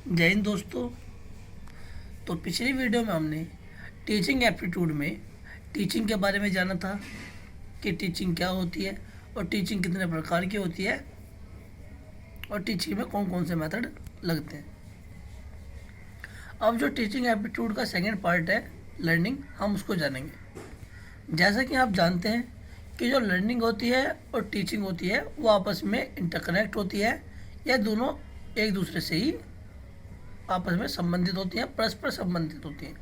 जय हिंद दोस्तों। तो पिछली वीडियो में हमने टीचिंग एप्टीट्यूड में टीचिंग के बारे में जाना था कि टीचिंग क्या होती है और टीचिंग कितने प्रकार की होती है और टीचिंग में कौन कौन से मेथड लगते हैं। अब जो टीचिंग एप्टीट्यूड का सेकंड पार्ट है लर्निंग, हम उसको जानेंगे। जैसा कि आप जानते हैं कि जो लर्निंग होती है और टीचिंग होती है वो आपस में इंटरकनेक्ट होती है, या दोनों एक दूसरे से ही आपस में संबंधित होती हैं, परस्पर संबंधित होती हैं।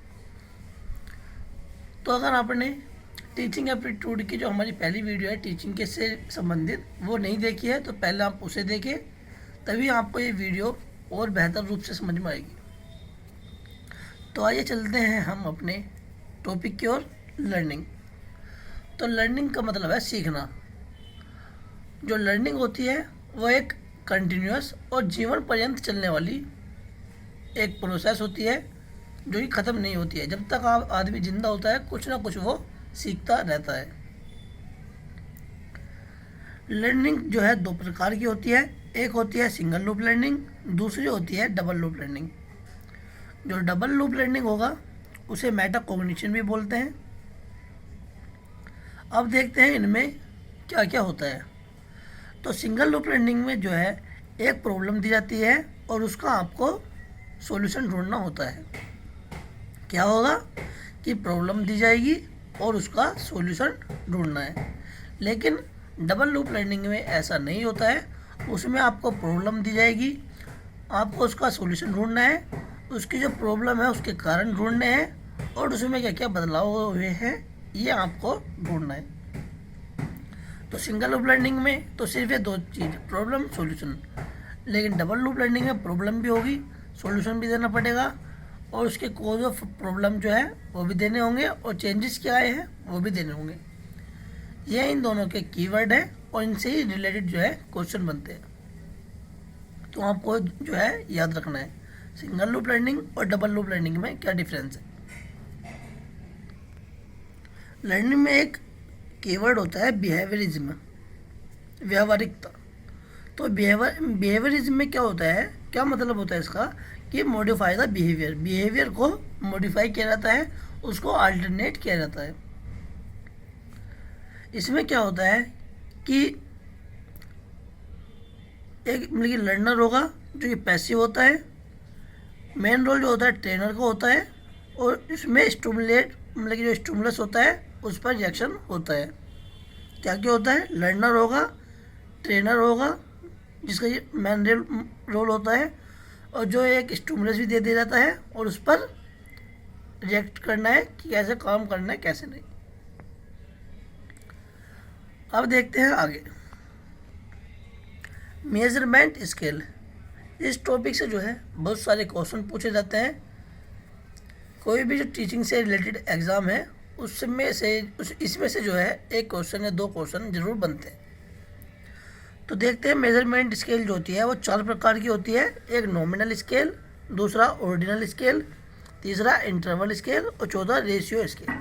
तो अगर आपने टीचिंग एप्टीट्यूड की जो हमारी पहली वीडियो है टीचिंग के से संबंधित वो नहीं देखी है तो पहले आप उसे देखें, तभी आपको ये वीडियो और बेहतर रूप से समझ में आएगी। तो आइए चलते हैं हम अपने टॉपिक की ओर, लर्निंग। तो लर्निंग का मतलब है सीखना। जो लर्निंग होती है वो एक कंटिन्यूअस और जीवन पर्यंत चलने वाली एक प्रोसेस होती है जो कि ख़त्म नहीं होती है। जब तक आदमी जिंदा होता है कुछ ना कुछ वो सीखता रहता है। लर्निंग जो है दो प्रकार की होती है, एक होती है सिंगल लूप लर्निंग, दूसरी होती है डबल लूप लर्निंग। जो डबल लूप लर्निंग होगा उसे मेटा कॉग्निशन भी बोलते हैं। अब देखते हैं इनमें क्या क्या होता है। तो सिंगल लूप लर्निंग में जो है एक प्रॉब्लम दी जाती है और उसका आपको सॉल्यूशन ढूंढना होता है। क्या होगा कि प्रॉब्लम दी जाएगी और उसका सॉल्यूशन ढूंढना है। लेकिन डबल लूप लर्निंग में ऐसा नहीं होता है, उसमें आपको प्रॉब्लम दी जाएगी, आपको उसका सॉल्यूशन ढूंढना है, उसकी जो प्रॉब्लम है उसके कारण ढूंढने हैं और उसमें क्या क्या बदलाव हुए हैं ये आपको ढूंढना है। तो सिंगल लूप लर्निंग में तो सिर्फ ये दो चीज़, प्रॉब्लम सॉल्यूशन। लेकिन डबल लूप लर्निंग में प्रॉब्लम भी होगी, सॉल्यूशन भी देना पड़ेगा और उसके कोज ऑफ प्रॉब्लम जो है वो भी देने होंगे और चेंजेस क्या आए हैं वो भी देने होंगे। ये इन दोनों के कीवर्ड है और इनसे ही रिलेटेड जो है क्वेश्चन बनते हैं। तो आपको जो है याद रखना है सिंगल लूप लर्निंग और डबल लूप लर्निंग में क्या डिफरेंस है। लर्निंग में एक कीवर्ड होता है बिहेवियरिज्म, व्यावहारिकता। तो बिहेवियरिज्म में क्या होता है, क्या मतलब होता है इसका कि मॉडिफाई द बिहेवियर, बिहेवियर को मॉडिफाई किया जाता है, उसको अल्टरनेट किया जाता है। इसमें क्या होता है कि एक मतलब कि लर्नर होगा जो कि पैसिव होता है, मेन रोल जो होता है ट्रेनर का होता है और इसमें स्टिमुलेट मतलब कि जो स्टिमुलस होता है उस पर रिएक्शन होता है। क्या क्या होता है, लर्नर होगा, ट्रेनर होगा जिसका ये मेन रोल होता है और जो एक स्टिमुलस भी दे दिया जाता है और उस पर रिएक्ट करना है कि कैसे काम करना है कैसे नहीं। अब देखते हैं आगे मेजरमेंट स्केल। इस टॉपिक से जो है बहुत सारे क्वेश्चन पूछे जाते हैं। कोई भी जो टीचिंग से रिलेटेड एग्ज़ाम है इसमें से जो है एक क्वेश्चन या दो क्वेश्चन जरूर बनते हैं। तो देखते हैं मेजरमेंट स्केल जो होती है वो चार प्रकार की होती है। एक नॉमिनल स्केल, दूसरा ऑर्डिनल स्केल, तीसरा इंटरवल स्केल और चौथा रेशियो स्केल।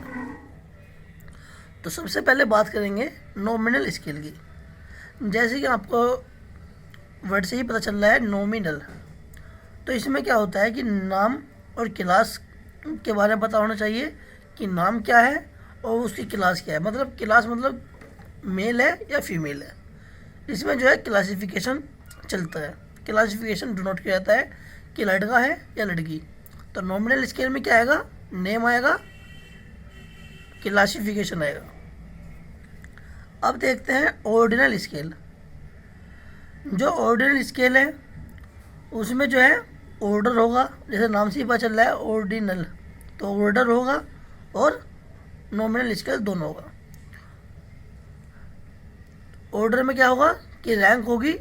तो सबसे पहले बात करेंगे नॉमिनल स्केल की। जैसे कि आपको वर्ड से ही पता चल रहा है नॉमिनल, तो इसमें क्या होता है कि नाम और क्लास के बारे में पता होना चाहिए कि नाम क्या है और उसकी क्लास क्या है। मतलब क्लास मतलब मेल है या फीमेल है। इसमें जो है क्लासिफिकेशन चलता है, क्लासिफिकेशन डिनोट किया जाता है कि लड़का है या लड़की। तो नॉमिनल स्केल में क्या आएगा, नेम आएगा, क्लासिफिकेशन आएगा। अब देखते हैं ऑर्डिनल स्केल। जो ऑर्डिनल स्केल है उसमें जो है ऑर्डर होगा, जैसे नाम से ही पता चल रहा है ऑर्डिनल, तो ऑर्डर होगा और नॉमिनल स्केल दोनों होगा। ऑर्डर में क्या होगा कि रैंक होगी।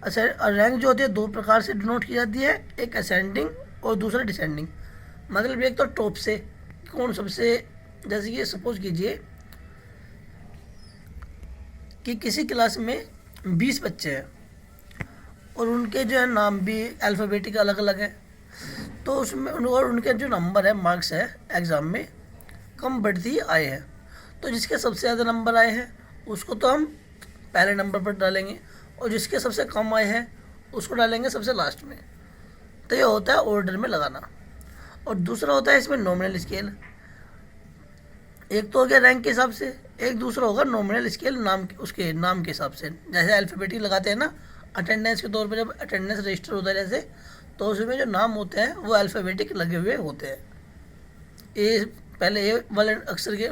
रैंक जो होती है दो प्रकार से डिनोट की जाती है, एक असेंडिंग और दूसरा डिसेंडिंग। मतलब एक तो टॉप से कौन सबसे, जैसे कि सपोज कीजिए कि किसी क्लास में 20 बच्चे हैं और उनके जो है नाम भी अल्फ़ाबेटिक अलग अलग है, तो उसमें और उनके जो नंबर है मार्क्स है एग्ज़ाम में कम बढ़ती आए हैं। तो जिसके सबसे ज़्यादा नंबर आए हैं उसको तो हम पहले नंबर पर डालेंगे और जिसके सबसे कम आए हैं उसको डालेंगे सबसे लास्ट में। तो ये होता है ऑर्डर में लगाना। और दूसरा होता है इसमें नॉमिनल स्केल। एक तो हो गया रैंक के हिसाब से, एक दूसरा होगा नॉमिनल स्केल उसके नाम के हिसाब से। जैसे अल्फ़ाबेटिक लगाते हैं ना अटेंडेंस के तौर पे, जब अटेंडेंस रजिस्टर होता है जैसे, तो उसमें जो नाम होते हैं वो अल्फ़ाबेटिक लगे हुए होते हैं। ए पहले ए वाले अक्षर के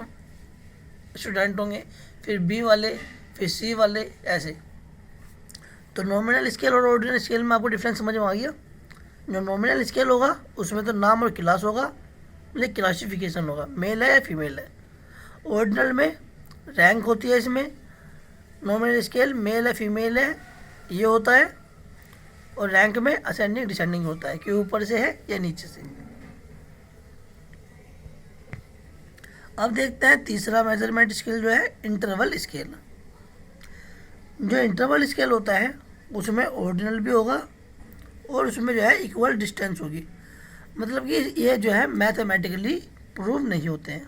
स्टूडेंट होंगे, फिर बी वाले, फिर सी वाले, ऐसे। तो नॉमिनल स्केल और ऑर्डिनल स्केल में आपको डिफरेंस समझ में आ गया। जो नॉमिनल स्केल होगा उसमें तो नाम और क्लास होगा, मतलब क्लासिफिकेशन होगा, मेल है या फीमेल है। ऑर्डिनल में रैंक होती है, इसमें नॉमिनल स्केल मेल है फीमेल है ये होता है, और रैंक में असेंडिंग डिसेंडिंग होता है कि ऊपर से है या नीचे से। अब देखते हैं तीसरा मेजरमेंट स्केल जो है इंटरवल स्केल। जो इंटरवल स्केल होता है उसमें ऑर्डिनल भी होगा और उसमें जो है इक्वल डिस्टेंस होगी, मतलब कि ये जो है मैथमेटिकली प्रूव नहीं होते हैं।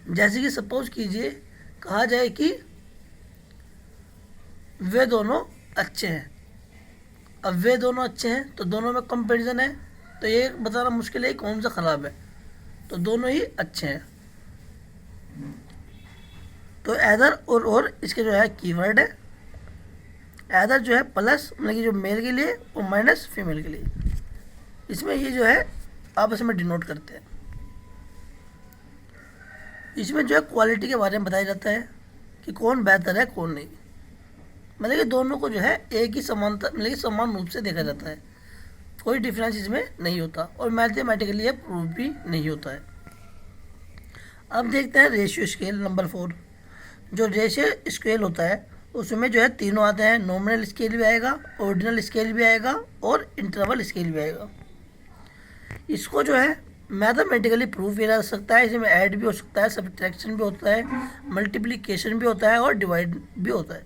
जैसे कि सपोज कीजिए कहा जाए कि वे दोनों अच्छे हैं। अब वे दोनों अच्छे हैं तो दोनों में कंपैरिजन है, तो ये बताना मुश्किल है कौन सा ख़राब है, तो दोनों ही अच्छे हैं। तो एदर और इसके जो है कीवर्ड है। एदर जो है प्लस मतलब कि जो मेल के लिए और माइनस फीमेल के लिए, इसमें ये जो है आपस में डिनोट करते हैं। इसमें जो है क्वालिटी के बारे में बताया जाता है कि कौन बेहतर है कौन नहीं, मतलब कि दोनों को जो है एक ही समानता मतलब कि समान रूप से देखा जाता है, कोई डिफरेंस इसमें नहीं होता और मैथमेटिकली ये प्रूव भी नहीं होता है। अब देखते हैं रेशियो स्केल नंबर 4। जो रेशियो स्केल होता है उसमें जो है तीनों आते हैं, नॉमिनल स्केल भी आएगा, ऑर्डिनल स्केल भी आएगा और इंटरवल स्केल भी आएगा। इसको जो है मैथमेटिकली प्रूव किया जा सकता है, इसमें ऐड भी हो सकता है, सब्ट्रैक्शन भी होता है, मल्टीप्लिकेशन भी होता है और डिवाइड भी होता है।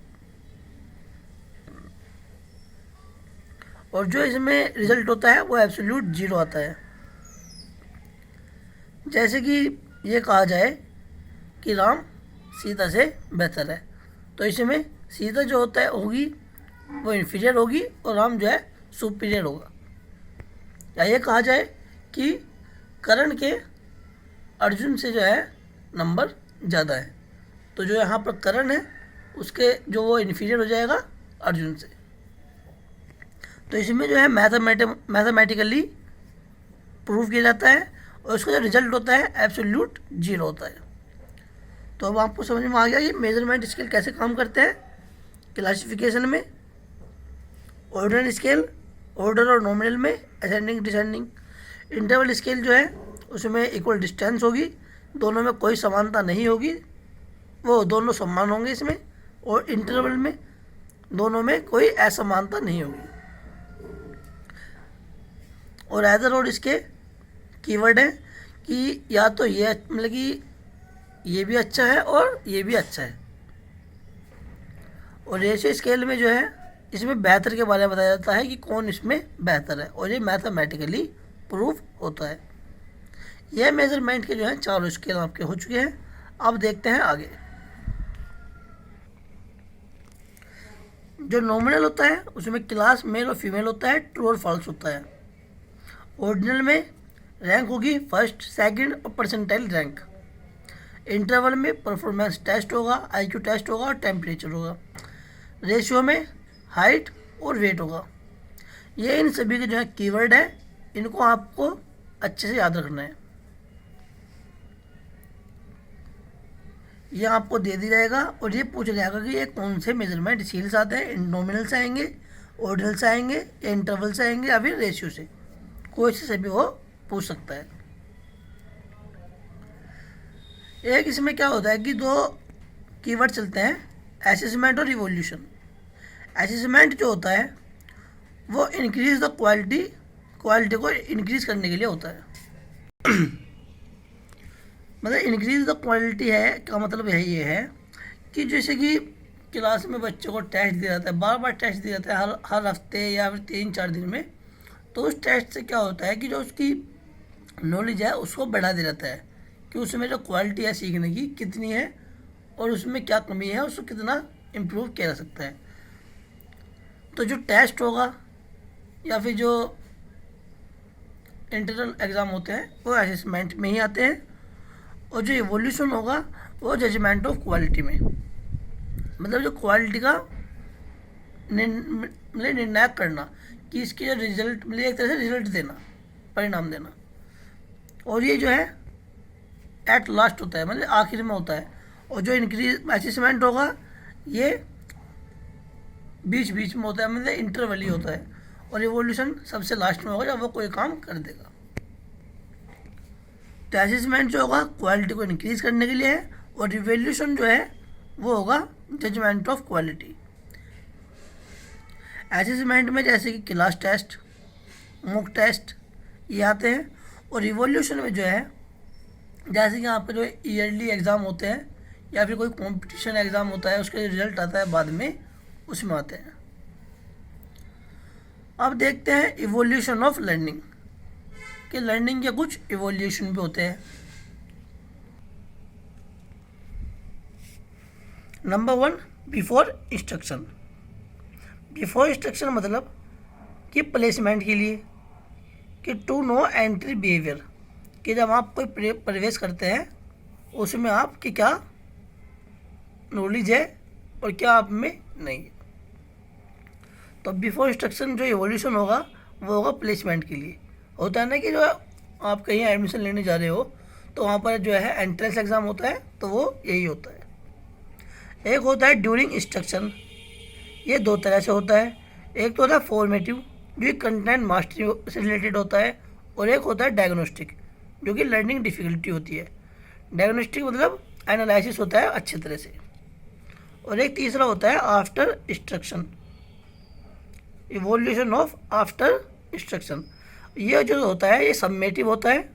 और जो इसमें रिजल्ट होता है वो एब्सोल्यूट जीरो आता है। जैसे कि ये कहा जाए कि राम सीता से बेहतर है, तो इसमें सीता जो होता है होगी वो इन्फीरियर होगी और राम जो है सुपीरियर होगा। या ये कहा जाए कि करण के अर्जुन से जो है नंबर ज़्यादा है, तो जो यहाँ पर करण है उसके जो वो इन्फीरियर हो जाएगा अर्जुन से। तो इसमें जो है मैथमेटिकली प्रूव किया जाता है और उसका जो रिजल्ट होता है एब्सोल्यूट जीरो होता है। तो अब आपको समझ में आ गया कि मेजरमेंट स्केल कैसे काम करते हैं क्लासिफिकेशन में। ऑर्डिनल स्केल ऑर्डर और नॉमिनल में असेंडिंग डिसेंडिंग। इंटरवल स्केल जो है उसमें इक्वल डिस्टेंस होगी, दोनों में कोई समानता नहीं होगी, वो दोनों समान होंगे इसमें। और इंटरवल में दोनों में कोई असमानता नहीं होगी। और एदर और इसके कीवर्ड है कि या तो ये मतलब कि ये भी अच्छा है और ये भी अच्छा है। और रेशियो स्केल में जो है इसमें बेहतर के बारे में बताया जाता है कि कौन इसमें बेहतर है, और ये मैथमेटिकली प्रूफ होता है। यह मेजरमेंट के जो है 4 स्केल आपके हो चुके हैं। अब देखते हैं आगे। जो नॉमिनल होता है उसमें क्लास मेल और फीमेल होता है, ट्रू और फॉल्स होता है। ऑर्डिनल में रैंक होगी फर्स्ट सेकंड और परसेंटाइल रैंक। इंटरवल में परफॉर्मेंस टेस्ट होगा, आईक्यू टेस्ट होगा और टेम्परेचर होगा। रेशियो में हाइट और वेट होगा। ये इन सभी के जो है कीवर्ड है, इनको आपको अच्छे से याद रखना है। ये आपको दे दी जाएगा और ये पूछा जाएगा कि ये कौन से मेजरमेंट स्केल्स आते हैं, नॉमिनल से आएंगे, ऑर्डिनल से आएंगे या इंटरवल से आएंगे या फिर रेशियो से, कोई से भी वो पूछ सकता है। एक इसमें क्या होता है कि 2 कीवर्ड चलते हैं, असेसमेंट और रिवॉल्यूशन। असेसमेंट जो होता है वो इंक्रीज द क्वालिटी को इंक्रीज करने के लिए होता है। मतलब इंक्रीज द क्वालिटी है का मतलब ये है कि जैसे कि क्लास में बच्चों को टेस्ट दिया जाता है, बार बार टेस्ट दिया जाता है हर हफ्ते या फिर 3-4 दिन में, तो उस टेस्ट से क्या होता है कि जो उसकी नॉलेज है उसको बढ़ा दिया जाता है कि उसमें जो क्वालिटी है सीखने की कितनी है और उसमें क्या कमी है, उसको कितना इम्प्रूव किया जा सकता है। तो जो टेस्ट होगा या फिर जो इंटरनल एग्ज़ाम होते हैं वो असेसमेंट में ही आते हैं, और जो इवोल्यूशन होगा वो जजमेंट ऑफ क्वालिटी में, मतलब जो क्वालिटी का मतलब निर्णायक करना कि इसकी जो रिजल्ट मतलब एक तरह से रिजल्ट देना, परिणाम देना। और ये जो है एट लास्ट होता है, मतलब आखिर में होता है। और जो इंक्रीज असेसमेंट होगा ये बीच बीच में होता है, मतलब इंटरवल ही होता है। और इवोल्यूशन सबसे लास्ट में होगा जब वो कोई काम कर देगा। तो असेसमेंट जो होगा क्वालिटी को इंक्रीज करने के लिए है, और इवोल्यूशन जो है वो होगा जजमेंट ऑफ क्वालिटी। असेसमेंट में जैसे कि क्लास टेस्ट, मॉक टेस्ट ये आते हैं, और इवोल्यूशन में जो है जैसे कि आपके जो ईयरली एग्ज़ाम होते हैं या फिर कोई कंपटीशन एग्ज़ाम होता है उसका रिजल्ट आता है बाद में, उसमें आते हैं। अब देखते हैं इवोल्यूशन ऑफ लर्निंग, कि लर्निंग के कुछ इवोल्यूशन भी होते हैं। Number 1, before instruction. Before instruction मतलब कि प्लेसमेंट के लिए, कि टू नो एंट्री बिहेवियर, कि जब आप कोई प्रवेश करते हैं उसमें आपकी क्या नॉलेज है और क्या आप में नहीं है। तो बिफोर इंस्ट्रक्शन जो इवोल्यूशन होगा वो होगा प्लेसमेंट के लिए। होता है ना कि जो आप कहीं एडमिशन लेने जा रहे हो तो वहाँ पर जो है एंट्रेंस एग्ज़ाम होता है, तो वो यही होता है। एक होता है ड्यूरिंग इंस्ट्रक्शन, ये दो तरह से होता है। एक तो होता है फॉर्मेटिव जो कंटेंट मास्टरी से रिलेटेड होता है, और एक होता है डायग्नोस्टिक जो कि लर्निंग डिफ़िकल्टी होती है। डायग्नोस्टिक मतलब एनालिसिस होता है अच्छी तरह से। और एक तीसरा होता है after instruction, evolution of after instruction. ये जो होता है ये सबमेटिव होता है।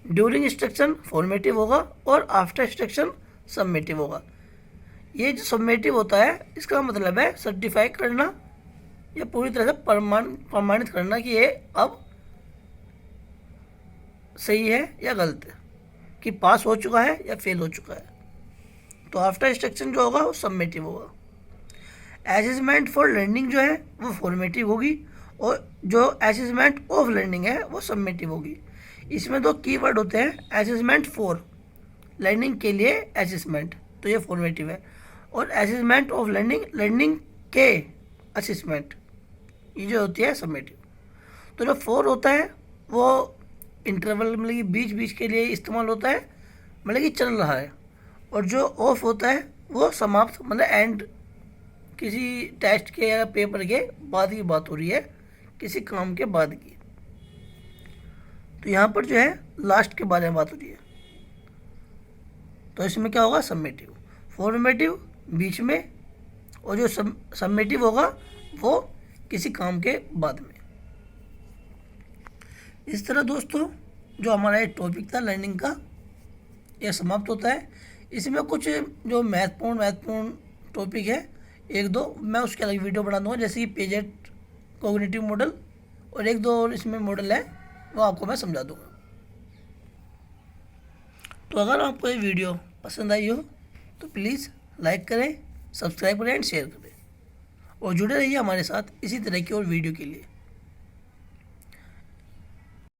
ड्यूरिंग इंस्ट्रक्शन फॉर्मेटिव होगा और आफ्टर इंस्ट्रक्शन सबमेटिव होगा। ये जो सबमेटिव होता है इसका मतलब है सर्टिफाई करना या पूरी तरह से प्रमाणित करना कि ये अब सही है या गलत है, कि पास हो चुका है या फेल हो चुका है। तो आफ्टर इंस्ट्रक्शन जो होगा वो सबमेटिव होगा। असेसमेंट फॉर लर्निंग जो है वो फॉर्मेटिव होगी, और जो असेसमेंट ऑफ लर्निंग है वो सबमेटिव होगी। इसमें दो कीवर्ड होते हैं, असेसमेंट फॉर लर्निंग के लिए असेसमेंट, तो ये फॉर्मेटिव है, और असेसमेंट ऑफ लर्निंग लर्निंग के असेसमेंट, ये जो होती है सबमेटिव। तो जो फॉर होता है वो इंटरवल मतलब कि बीच बीच के लिए इस्तेमाल होता है, मतलब कि चल रहा है। और जो ऑफ होता है वो समाप्त मतलब एंड, किसी टेस्ट के या पेपर के बाद की बात हो रही है, किसी काम के बाद की। तो यहाँ पर जो है लास्ट के बारे में बात हो रही है। तो इसमें क्या होगा सबमेटिव, फॉर्मेटिव बीच में, और जो सबमेटिव होगा वो किसी काम के बाद में। इस तरह दोस्तों जो हमारा एक टॉपिक था लर्निंग का यह समाप्त होता है। इसमें कुछ जो महत्वपूर्ण टॉपिक है एक दो मैं उसके अलग वीडियो बना दूंगा, जैसे कि पेजेट कॉग्निटिव मॉडल, और एक दो और इसमें मॉडल है वो आपको मैं समझा दूंगा। तो अगर आपको ये वीडियो पसंद आई हो तो प्लीज़ लाइक करें, सब्सक्राइब करें एंड शेयर करें, और जुड़े रहिए हमारे साथ इसी तरह की और वीडियो के लिए।